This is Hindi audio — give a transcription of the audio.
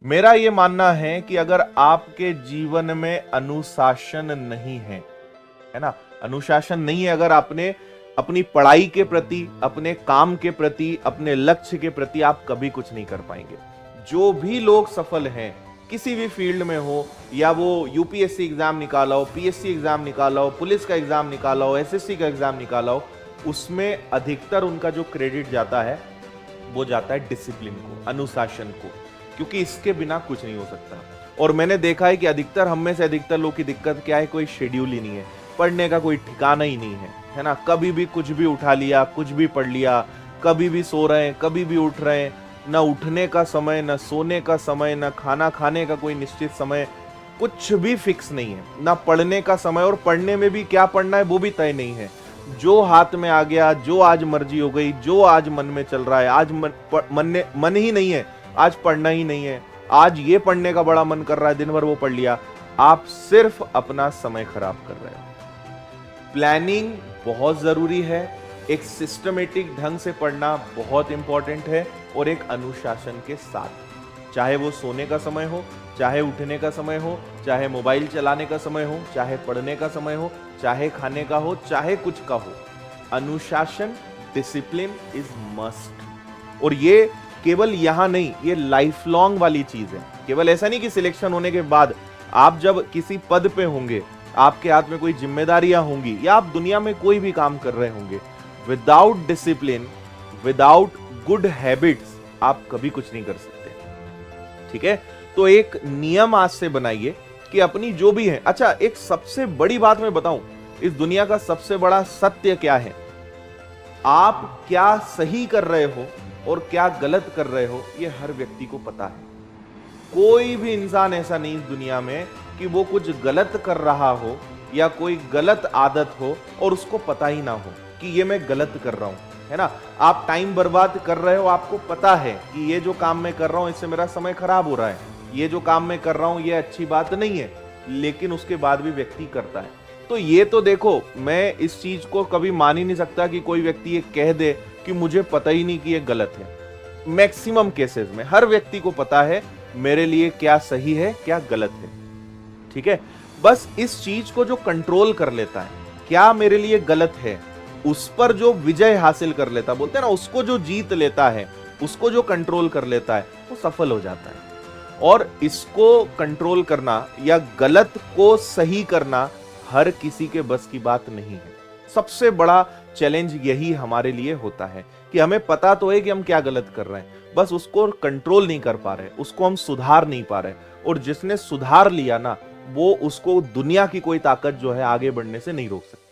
मेरा ये मानना है कि अगर आपके जीवन में अनुशासन नहीं है ना, अनुशासन नहीं है, अगर आपने अपनी पढ़ाई के प्रति, अपने काम के प्रति, अपने लक्ष्य के प्रति, आप कभी कुछ नहीं कर पाएंगे। जो भी लोग सफल हैं किसी भी फील्ड में हो, या वो यूपीएससी एग्जाम निकाला हो, पीएससी एग्जाम निकाला हो, पुलिस का एग्जाम निकाला हो, एसएससी का एग्जाम निकाला हो, उसमें अधिकतर उनका जो क्रेडिट जाता है वो जाता है डिसिप्लिन को, अनुशासन को, क्योंकि इसके बिना कुछ नहीं हो सकता। और मैंने देखा है कि अधिकतर, हम में से अधिकतर लोग की दिक्कत क्या है, कोई शेड्यूल ही नहीं है, पढ़ने का कोई ठिकाना ही नहीं है ना। कभी भी कुछ भी उठा लिया, कुछ भी पढ़ लिया, कभी भी सो रहे हैं, कभी भी उठ रहे हैं, ना उठने का समय, ना सोने का समय, ना खाना खाने का कोई निश्चित समय, कुछ भी फिक्स नहीं है, ना पढ़ने का समय, और पढ़ने में भी क्या पढ़ना है वो भी तय नहीं है। जो हाथ में आ गया, जो आज मर्जी हो गई, जो आज मन में चल रहा है, आज मन ही नहीं है, आज पढ़ना ही नहीं है, आज ये पढ़ने का बड़ा मन कर रहा है, दिन भर वो पढ़ लिया, आप सिर्फ अपना समय खराब कर रहे हो। प्लानिंग बहुत जरूरी है, एक सिस्टमेटिक ढंग से पढ़ना बहुत इंपॉर्टेंट है, और एक अनुशासन के साथ, चाहे वो सोने का समय हो, चाहे उठने का समय हो, चाहे मोबाइल चलाने का समय हो, चाहे पढ़ने का समय हो, चाहे खाने का हो, चाहे कुछ का हो, अनुशासन, डिसिप्लिन इज मस्ट। और ये केवल यहां नहीं, ये लाइफ लॉन्ग वाली चीज है। केवल ऐसा नहीं कि सिलेक्शन होने के बाद आप जब किसी पद पे होंगे, आपके हाथ में कोई जिम्मेदारियां होंगी, या आप दुनिया में कोई भी काम कर रहे होंगे, without discipline, without good habits, आप कभी कुछ नहीं कर सकते। ठीक है, तो एक नियम आज से बनाइए कि अपनी जो भी है। अच्छा, एक सबसे बड़ी बात मैं बताऊं, इस दुनिया का सबसे बड़ा सत्य क्या है, आप क्या सही कर रहे हो और क्या गलत कर रहे हो, ये हर व्यक्ति को पता है। कोई भी इंसान ऐसा नहीं इस दुनिया में कि वो कुछ गलत कर रहा हो, या कोई गलत आदत हो और उसको पता ही ना हो कि ये मैं गलत कर रहा हूं, है ना। आप टाइम बर्बाद कर रहे हो, आपको पता है कि ये जो काम मैं कर रहा हूं इससे मेरा समय खराब हो रहा है, ये जो काम मैं कर रहा हूं ये अच्छी बात नहीं है, लेकिन उसके बाद भी व्यक्ति करता है। तो ये तो देखो, मैं इस चीज को कभी मान ही नहीं सकता कि कोई व्यक्ति ये कह दे कि मुझे पता ही नहीं कि ये गलत है। मैक्सिमम केसेस में हर व्यक्ति को पता है मेरे लिए क्या सही है, क्या गलत है। ठीक है, बस इस चीज को जो कंट्रोल कर लेता है, क्या मेरे लिए गलत है, उस पर जो विजय हासिल कर लेता, बोलते हैं ना, उसको जो जीत लेता है, उसको जो कंट्रोल कर लेता है, वो सफल हो जाता है। और इसको कंट्रोल करना या गलत को सही करना हर किसी के बस की बात नहीं है। सबसे बड़ा चैलेंज यही हमारे लिए होता है कि हमें पता तो है कि हम क्या गलत कर रहे हैं, बस उसको कंट्रोल नहीं कर पा रहे, उसको हम सुधार नहीं पा रहे। और जिसने सुधार लिया ना, वो उसको दुनिया की कोई ताकत जो है आगे बढ़ने से नहीं रोक सकती।